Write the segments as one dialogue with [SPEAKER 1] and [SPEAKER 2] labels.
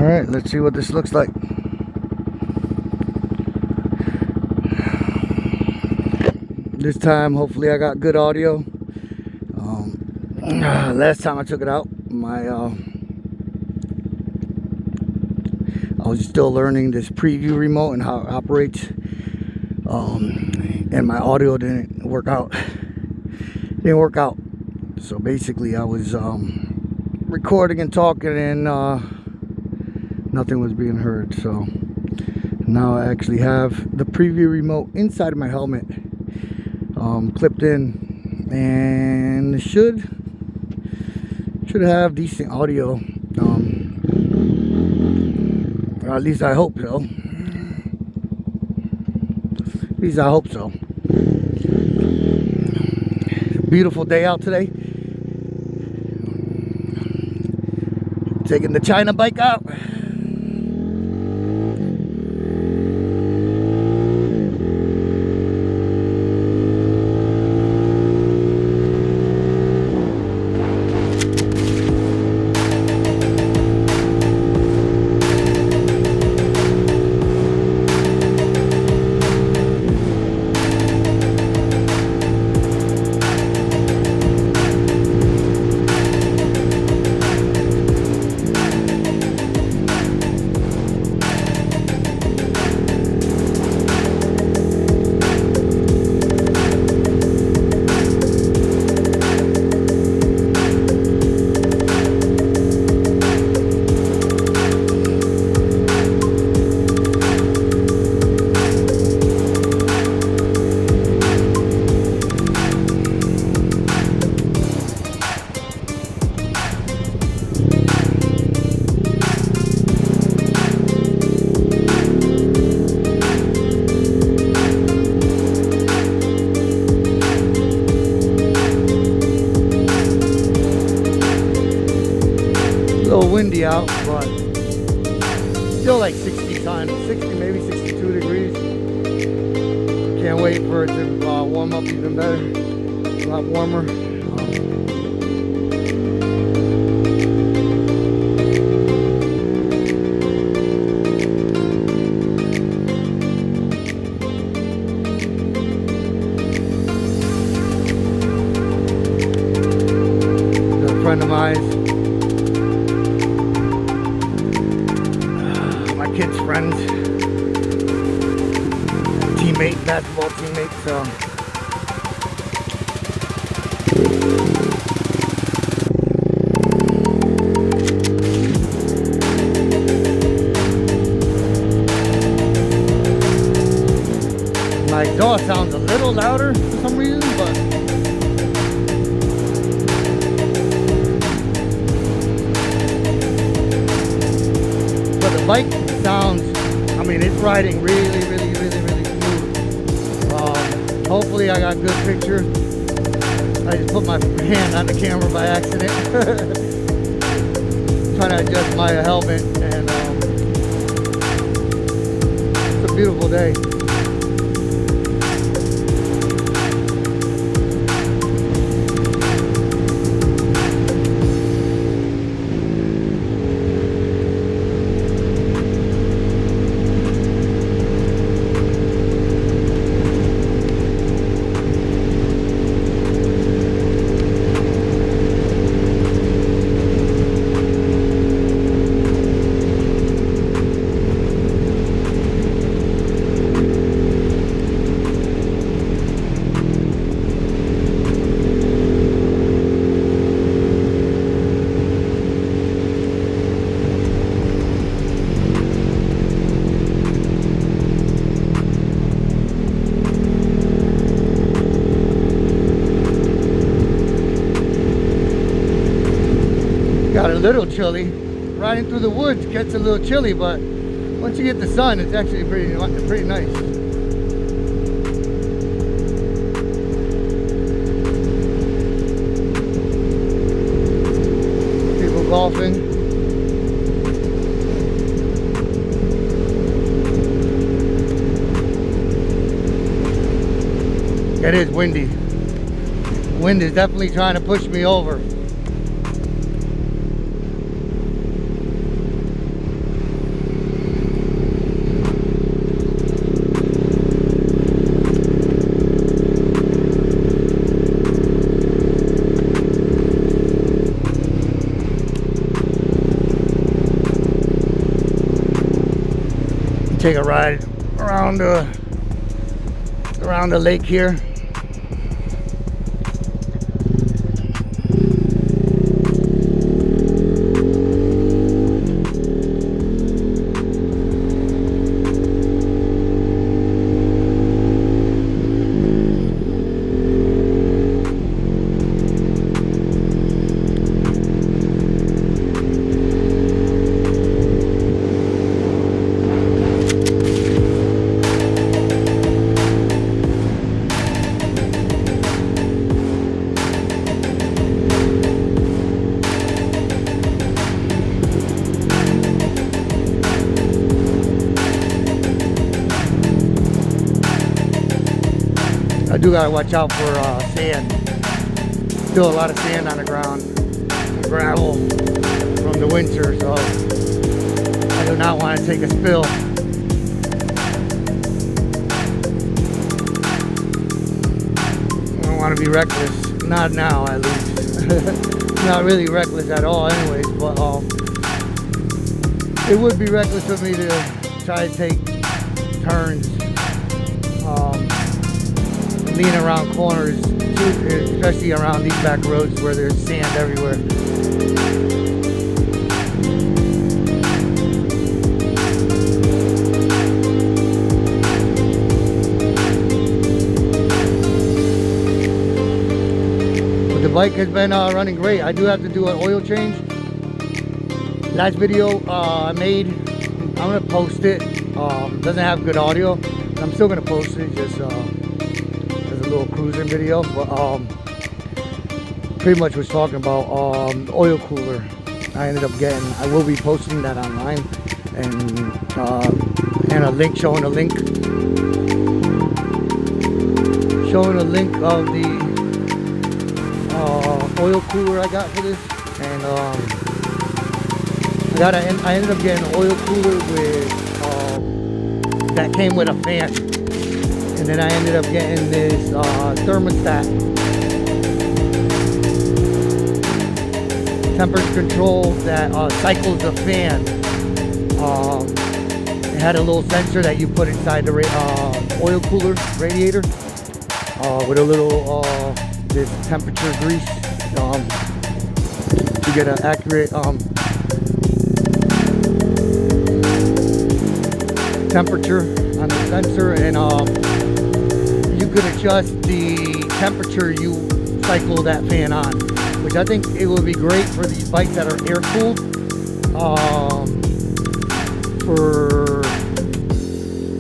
[SPEAKER 1] Alright, let's see what this looks like. This time, hopefully I got good audio. Last time I took it out, I was still learning this preview remote and how it operates. And my audio didn't work out. So basically I was recording and talking and nothing was being heard. So now I actually have the preview remote inside of my helmet, clipped in, and should have decent audio. Or at least I hope so. Beautiful day out today. Taking the China bike out. Windy out, but still like 60 times, 60, maybe 62 degrees. Can't wait for it to warm up even better, a lot warmer. A friend of mine, kid's friend, teammate, basketball teammate, so my exhaust sounds a little louder for some reason, but the bike sounds, I mean, it's riding really smooth. Hopefully I got good picture. I just put my hand on the camera by accident. Trying to adjust my helmet, and it's a beautiful day. Got a little chilly. Riding through the woods gets a little chilly, but once you get the sun, it's actually pretty nice. People golfing. It is windy. Wind is definitely trying to push me over. take a ride around the lake here. I do gotta watch out for sand. Still a lot of sand on the ground, gravel from the winter, so I do not want to take a spill. I don't want to be reckless, not now at least. Not really reckless at all anyways, but it would be reckless of me to try to take turns. Lean around corners, especially around these back roads where there's sand everywhere. But the bike has been running great. I do have to do an oil change. Last video I made, I'm gonna post it. Doesn't have good audio, but I'm still gonna post it. Just little cruising video, but pretty much was talking about the oil cooler I ended up getting. I will be posting that online, and a link showing a link of the oil cooler I got for this. And I ended up getting an oil cooler with that came with a fan. And then I ended up getting this thermostat, temperature control that cycles the fan. It had a little sensor that you put inside the oil cooler radiator with a little this temperature grease to get an accurate temperature on the sensor, and you could adjust the temperature you cycle that fan on, which I think it would be great for these bikes that are air cooled. For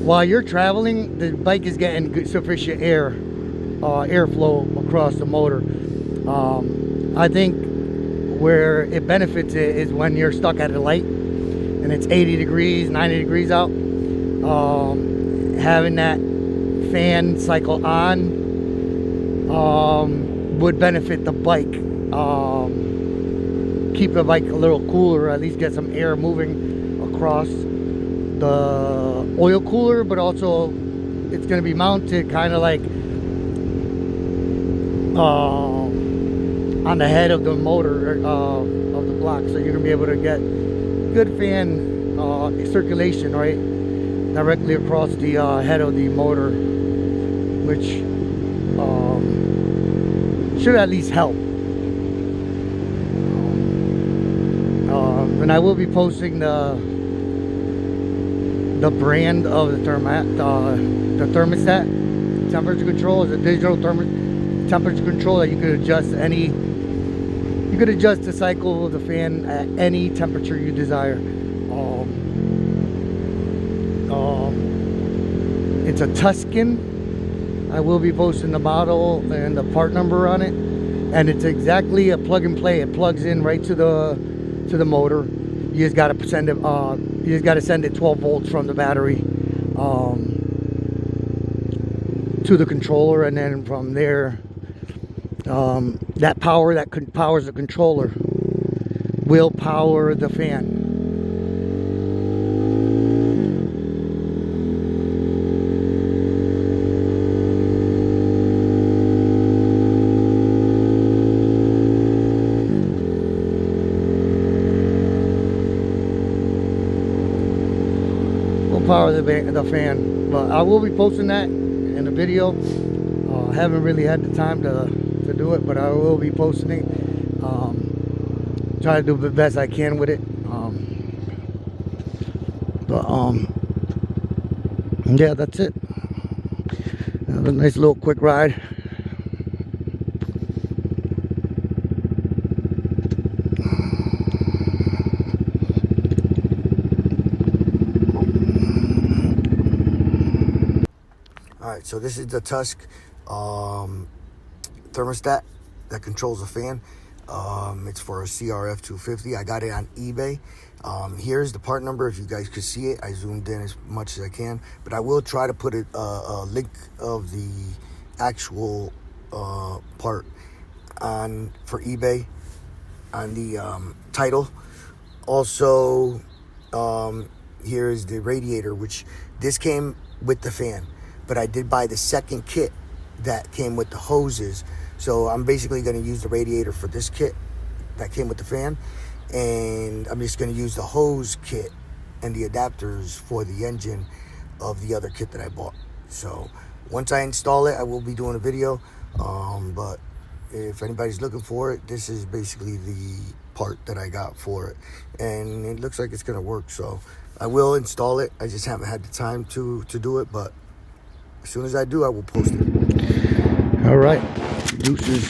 [SPEAKER 1] while you're traveling, the bike is getting good, sufficient airflow across the motor. I think where it benefits it is when you're stuck at a light and it's 80 degrees, 90 degrees out. Having that fan cycle on would benefit the bike. Keep the bike a little cooler, at least get some air moving across the oil cooler, but also it's going to be mounted kind of like on the head of the motor of the block, so you're going to be able to get good fan circulation right directly across the head of the motor, which should at least help. And I will be posting the brand of the thermostat. Temperature control is a digital temperature control that you could adjust you could adjust the cycle of the fan at any temperature you desire. It's a Tuscan. I will be posting the model and the part number on it, and it's exactly a plug and play. It plugs in right to the motor. You just got to send it. You just got to send it 12 volts from the battery to the controller, and then from there, that power that powers the controller will power the fan. Power of the fan. But I will be posting that in a video. I haven't really had the time to do it, but I will be posting it. Try to do the best I can with it. Yeah, that's it. A nice little quick ride. Alright, so this is the Tusk thermostat that controls the fan. It's for a CRF 250. I got it on eBay. Here's the part number if you guys could see it. I zoomed in as much as I can, but I will try to put a link of the actual part on for eBay on the title. Also, here's the radiator, which this came with the fan, but I did buy the second kit that came with the hoses. So I'm basically going to use the radiator for this kit that came with the fan, and I'm just going to use the hose kit and the adapters for the engine of the other kit that I bought. So once I install it, I will be doing a video, but if anybody's looking for it, this is basically the part that I got for it, and it looks like it's going to work. So I will install it. I just haven't had the time to do it, but as soon as I do, I will post it. All right, deuces.